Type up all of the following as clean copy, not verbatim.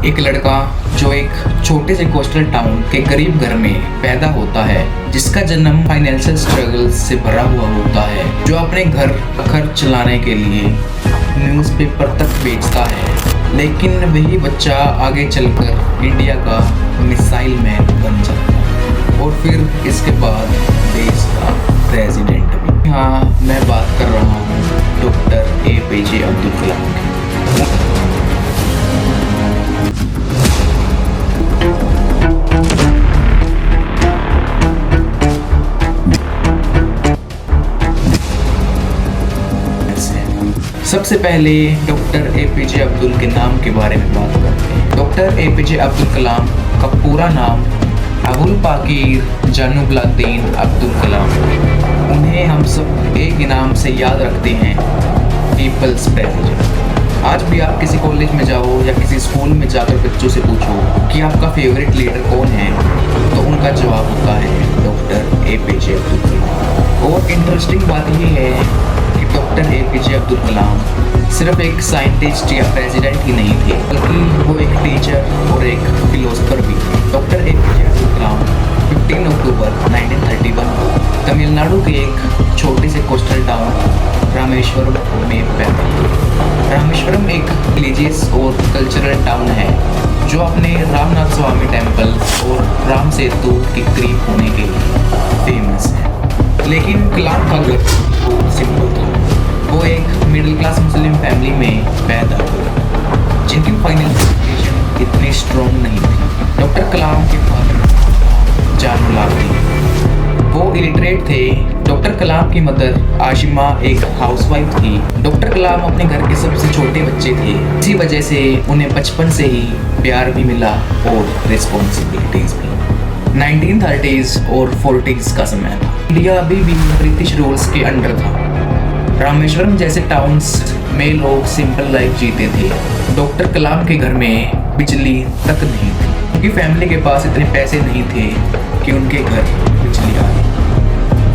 एक लड़का जो एक छोटे से कोस्टल टाउन के गरीब घर में पैदा होता है, जिसका जन्म फाइनेंशियल स्ट्रगल से भरा हुआ होता है, जो अपने घर का खर्च चलाने के लिए न्यूज़पेपर तक बेचता है। लेकिन वही बच्चा आगे चलकर इंडिया का मिसाइल मैन बन जाता है और फिर इसके बाद देश का प्रेसिडेंट भी। हाँ, मैं बात कर रहा हूँ डॉक्टर APJ अब्दुल कलाम की। सबसे पहले डॉक्टर APJ अब्दुल के नाम के बारे में बात करते हैं। डॉक्टर APJ अब्दुल कलाम का पूरा नाम अबुल पाकीर जैनुब्लादीन अब्दुल कलाम। उन्हें हम सब एक ही नाम से याद रखते हैं, पीपल्स प्रेसिडेंट। आज भी आप किसी कॉलेज में जाओ या किसी स्कूल में जाकर बच्चों से पूछो कि आपका फेवरेट लीडर कौन है, तो उनका जवाब होता है डॉक्टर APJ अब्दुल कलाम। और इंटरेस्टिंग बात यह है कि डॉक्टर APJ अब्दुल कलाम सिर्फ एक साइंटिस्ट या प्रेसिडेंट ही नहीं थे, बल्कि वो एक टीचर और एक फिलोसफर भी थे। डॉक्टर APJ अब्दुल कलाम 15 अक्टूबर 1931 को तमिलनाडु के एक छोटे से कोस्टल टाउन रामेश्वरम में पैदा हुए। रामेश्वरम एक रिलीजियस और कल्चरल टाउन है जो अपने रामनाथ स्वामी टेम्पल और राम सेतु के करीब होने के लिए फेमस है। लेकिन कलाम का घर सिंपल था। वो एक मिडिल क्लास मुस्लिम फैमिली में पैदा हुए जिनकी फाइनेंशियल सिचुएशन इतनी स्ट्रॉन्ग नहीं थी। डॉक्टर कलाम के फादर जैनुब्लादीन, वो इलिटरेट थे। डॉक्टर कलाम की मदर आशिमा एक हाउसवाइफ थी। डॉक्टर कलाम अपने घर के सबसे छोटे बच्चे थे, इसी वजह से उन्हें बचपन से ही प्यार भी मिला और रिस्पॉन्सिबिलिटीज भी। 1930s और 40s का समय था। इंडिया अभी भी ब्रिटिश रूल्स के अंडर था। रामेश्वरम जैसे टाउन्स में लोग सिंपल लाइफ जीते थे। डॉक्टर कलाम के घर में बिजली तक नहीं थी क्योंकि फैमिली के पास इतने पैसे नहीं थे कि उनके घर बिजली आए।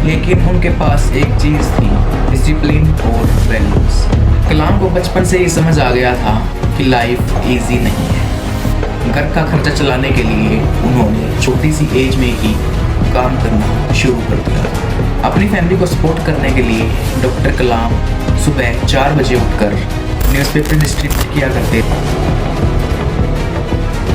लेकिन उनके पास एक चीज़ थी, डिसिप्लिन और वैल्यूज। कलाम को बचपन से ही समझ आ गया था कि लाइफ ईजी नहीं है। घर का खर्चा चलाने के लिए उन्होंने छोटी सी एज में ही काम करना शुरू कर दिया। अपनी फैमिली को सपोर्ट करने के लिए डॉक्टर कलाम सुबह 4 बजे उठकर न्यूज़पेपर डिस्ट्रीब्यूट किया करते थे।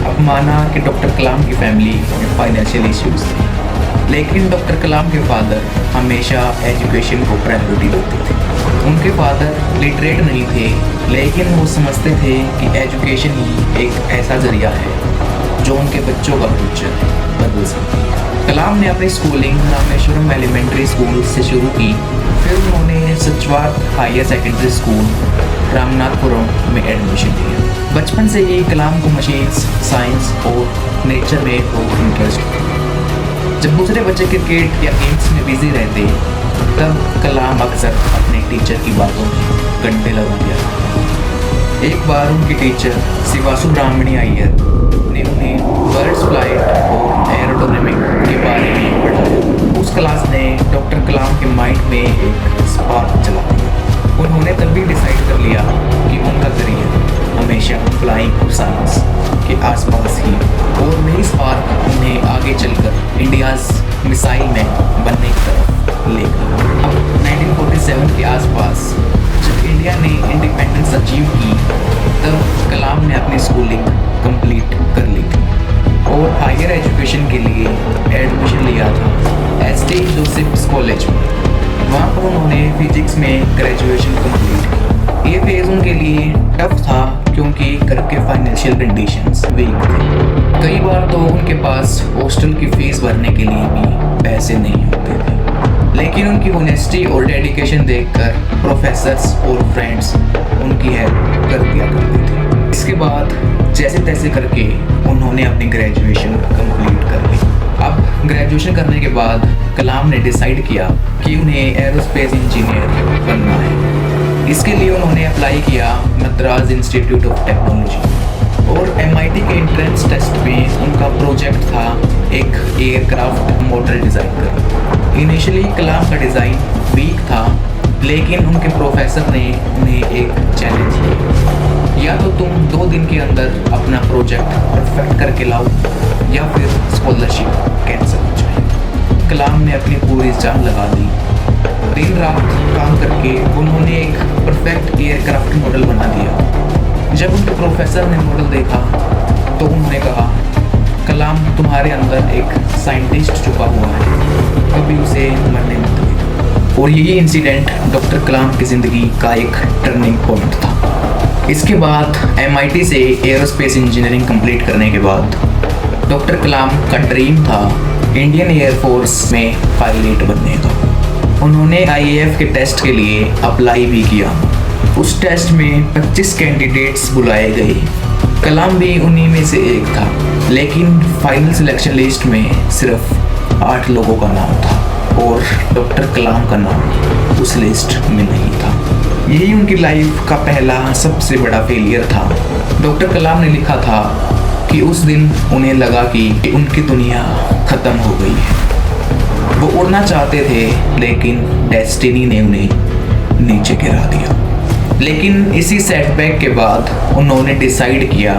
अब माना कि डॉक्टर कलाम की फैमिली में फाइनेंशियल इश्यूज थे, लेकिन डॉक्टर कलाम के फादर हमेशा एजुकेशन को प्रायोरिटी देते थे। उनके फादर लिटरेट नहीं थे, लेकिन वो समझते थे कि एजुकेशन ही एक ऐसा जरिया है जो उनके बच्चों का फ्यूचर बदल सकती है। कलाम ने अपनी स्कूलिंग रामेश्वरम एलिमेंट्री स्कूल से शुरू की, फिर उन्होंने सचवात हायर सेकेंडरी स्कूल रामनाथपुरम में एडमिशन लिया। बचपन से ही कलाम को मशीन्स, साइंस और नेचर में बहुत इंटरेस्ट था। जब दूसरे बच्चे क्रिकेट या गेम्स में बिजी रहते, तब कलाम अक्सर अपने टीचर की बातों में घंटे लगा दिया करते। एक बार उनकी टीचर शिवासु ब्राह्मणी अय्यर ने उन्हें बर्ड्स फ्लाइट और एरोडायनामिक के बारे में पढ़ाया। उस क्लास ने डॉक्टर कलाम के माइंड में एक स्पार्क जला दिया। उन्होंने तब भी डिसाइड कर लिया कि उनका करियर हमेशा फ्लाइंग और साइंस के आसपास ही, और वही स्पार्क उन्हें आगे चलकर इंडियाज़ मिसाइल मैन बनने की तरफ ले गया। 1947 के आसपास जब इंडिया ने इंडिपेंडेंस अचीव की, तब कलाम ने अपनी स्कूलिंग कंप्लीट कर ली थी और हायर एजुकेशन के लिए एडमिशन लिया था ST जोसेफ्स कॉलेज में। वहाँ पर उन्होंने फिजिक्स में ग्रेजुएशन कंप्लीट की। ये फेज़ उनके लिए टफ था क्योंकि घर के फाइनेंशियल कंडीशंस वीक थे। कई बार तो उनके पास हॉस्टल की फीस भरने के लिए भी पैसे नहीं होते थे, लेकिन उनकी ऑनेस्टी और डेडिकेशन देखकर प्रोफेसर्स और फ्रेंड्स उनकी हेल्प कर दिया करते थे। इसके बाद जैसे तैसे करके उन्होंने अपनी ग्रेजुएशन कंप्लीट कर ली। अब ग्रेजुएशन करने के बाद कलाम ने डिसाइड किया कि उन्हें एरोस्पेस इंजीनियर बनना है। इसके लिए उन्होंने अप्लाई किया मद्रास इंस्टीट्यूट ऑफ टेक्नोलॉजी और MIT के एंट्रेंस टेस्ट में उनका प्रोजेक्ट था एक एयरक्राफ्ट मॉडल डिज़ाइन करना। इनिशियली कलाम का डिज़ाइन वीक था, लेकिन उनके प्रोफेसर ने उन्हें एक चैलेंज दिया। या तो तुम 2 दिन के अंदर अपना प्रोजेक्ट परफेक्ट करके लाओ या फिर स्कॉलरशिप कैंसिल हो जाए। कलाम ने अपनी पूरी जान लगा दी। दिन रात काम करके उन्होंने एक परफेक्ट एयरक्राफ्ट मॉडल बना दिया। जब उनके प्रोफेसर ने मॉडल देखा तो उन्होंने कहा, कलाम तुम्हारे अंदर एक साइंटिस्ट छुपा हुआ है, कभी उसे मरने मत देना। और यही इंसिडेंट डॉक्टर कलाम की ज़िंदगी का एक टर्निंग पॉइंट था। इसके बाद MIT से एयरोस्पेस इंजीनियरिंग कंप्लीट करने के बाद डॉक्टर कलाम का ड्रीम था इंडियन एयरफोर्स में पायलट बनने का। उन्होंने IAF के टेस्ट के लिए अप्लाई भी किया। उस टेस्ट में 25 कैंडिडेट्स बुलाए गए। कलाम भी उन्हीं में से एक था, लेकिन फाइनल सिलेक्शन लिस्ट में सिर्फ 8 लोगों का नाम था और डॉक्टर कलाम का नाम उस लिस्ट में नहीं था। यही उनकी लाइफ का पहला सबसे बड़ा फेलियर था। डॉक्टर कलाम ने लिखा था कि उस दिन उन्हें लगा कि उनकी दुनिया ख़त्म हो गई है। वो उड़ना चाहते थे, लेकिन डेस्टिनी ने उन्हें नीचे गिरा दिया। लेकिन इसी सेटबैक के बाद उन्होंने डिसाइड किया,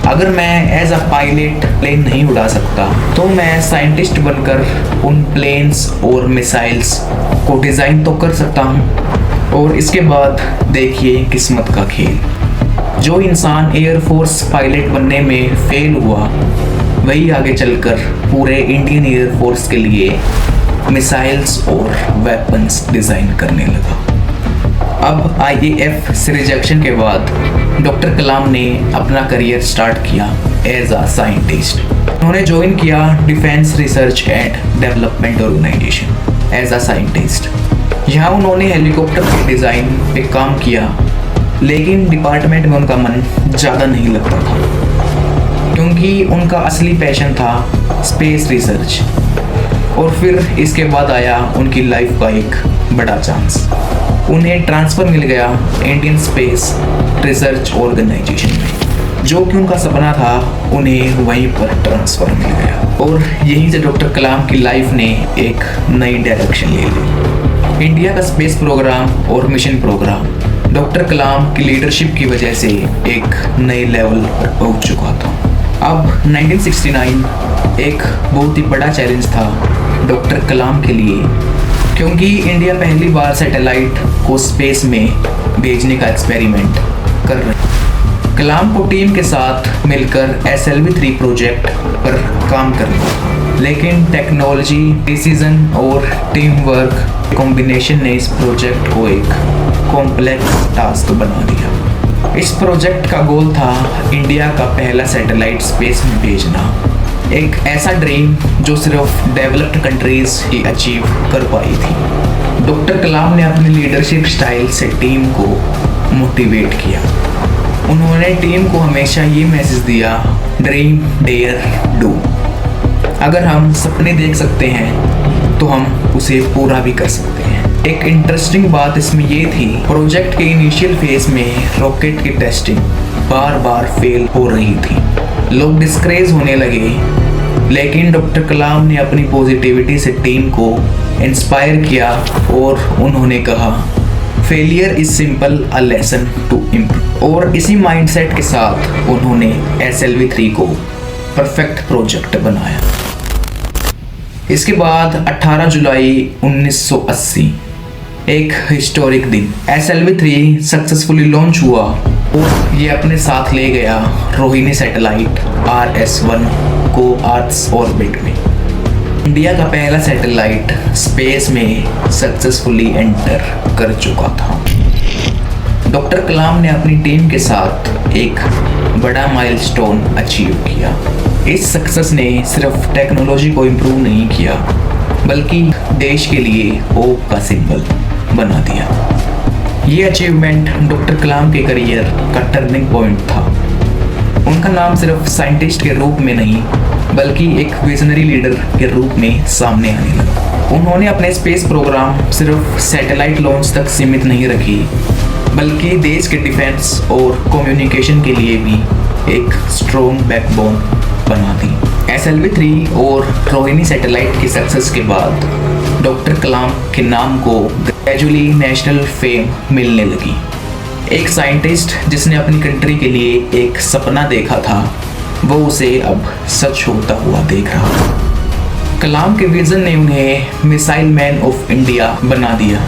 अगर मैं एज अ पायलट प्लेन नहीं उड़ा सकता तो मैं साइंटिस्ट बनकर उन प्लेन्स और मिसाइल्स को डिज़ाइन तो कर सकता हूँ। और इसके बाद देखिए किस्मत का खेल। जो इंसान एयरफोर्स पायलट बनने में फेल हुआ, वही आगे चलकर पूरे इंडियन एयरफोर्स के लिए मिसाइल्स और वेपन्स डिज़ाइन करने लगा। अब IAF से रिजेक्शन के बाद डॉक्टर कलाम ने अपना करियर स्टार्ट किया एज अ साइंटिस्ट। उन्होंने ज्वाइन किया defence research and development organisation as a scientist. यहाँ उन्होंने हेलीकॉप्टर के डिज़ाइन पे काम किया, लेकिन डिपार्टमेंट में उनका मन ज़्यादा नहीं लगता था, क्योंकि उनका असली पैशन था स्पेस रिसर्च। और फिर इसके बाद आया उनकी लाइफ का एक बड़ा चांस। उन्हें ट्रांसफ़र मिल गया इंडियन स्पेस रिसर्च ऑर्गेनाइजेशन में। जो कि उनका सपना था, उन्हें वहीं पर ट्रांसफ़र मिल गया। और यहीं से डॉक्टर कलाम की लाइफ ने एक नई डायरेक्शन ले ली। इंडिया का स्पेस प्रोग्राम और मिशन प्रोग्राम डॉक्टर कलाम की लीडरशिप की वजह से एक नए लेवल पर पहुंच चुका था। अब 1969 एक बहुत ही बड़ा चैलेंज था डॉक्टर कलाम के लिए, क्योंकि इंडिया पहली बार सैटेलाइट को स्पेस में भेजने का एक्सपेरिमेंट कर रहे हैं। कलाम को टीम के साथ मिलकर SLV-3 प्रोजेक्ट पर काम करना था, लेकिन टेक्नोलॉजी, डिसीजन और टीम वर्क कॉम्बिनेशन ने इस प्रोजेक्ट को एक कॉम्प्लेक्स टास्क बना दिया। इस प्रोजेक्ट का गोल था इंडिया का पहला सैटेलाइट स्पेस में भेजना, एक ऐसा ड्रीम जो सिर्फ डेवलप्ड कंट्रीज ही अचीव कर पाई थी। डॉक्टर कलाम ने अपनी लीडरशिप स्टाइल से टीम को मोटिवेट किया। उन्होंने टीम को हमेशा ये मैसेज दिया, ड्रीम डेयर डू। अगर हम सपने देख सकते हैं तो हम उसे पूरा भी कर सकते हैं। एक इंटरेस्टिंग बात इसमें ये थी, प्रोजेक्ट के इनिशियल फेज में रॉकेट की टेस्टिंग बार बार फेल हो रही थी। लोग डिस्करेज होने लगे, लेकिन डॉक्टर कलाम ने अपनी पॉजिटिविटी से टीम को इंस्पायर किया और उन्होंने कहा, failure is simple a lesson to improve. और इसी माइंडसेट के साथ उन्होंने SLV-3 को परफेक्ट प्रोजेक्ट बनाया। इसके बाद 18 जुलाई 1980 एक हिस्टोरिक दिन, SLV-3 सक्सेसफुली लॉन्च हुआ और ये अपने साथ ले गया रोहिणी सैटेलाइट RS-1 को अर्थ्स ऑर्बिट में। इंडिया का पहला सैटेलाइट स्पेस में सक्सेसफुली एंटर कर चुका था। डॉक्टर कलाम ने अपनी टीम के साथ एक बड़ा माइलस्टोन अचीव किया। इस सक्सेस ने सिर्फ टेक्नोलॉजी को इम्प्रूव नहीं किया, बल्कि देश के लिए होप का सिंबल बना दिया। ये अचीवमेंट डॉक्टर कलाम के करियर का टर्निंग पॉइंट था। उनका नाम सिर्फ साइंटिस्ट के रूप में नहीं, बल्कि एक विजनरी लीडर के रूप में सामने आने लगा। उन्होंने अपने स्पेस प्रोग्राम सिर्फ सैटेलाइट लॉन्च तक सीमित नहीं रखी, बल्कि देश के डिफेंस और कम्युनिकेशन के लिए भी एक स्ट्रॉन्ग बैकबोन बना दी। SLV-3 और रोहिणी सैटेलाइट की सक्सेस के बाद डॉक्टर कलाम के नाम को ग्रेजुअली नेशनल फेम मिलने लगी। एक साइंटिस्ट जिसने अपनी कंट्री के लिए एक सपना देखा था, वो उसे अब सच होता हुआ देख रहा था। कलाम के विजन ने उन्हें मिसाइल मैन ऑफ इंडिया बना दिया।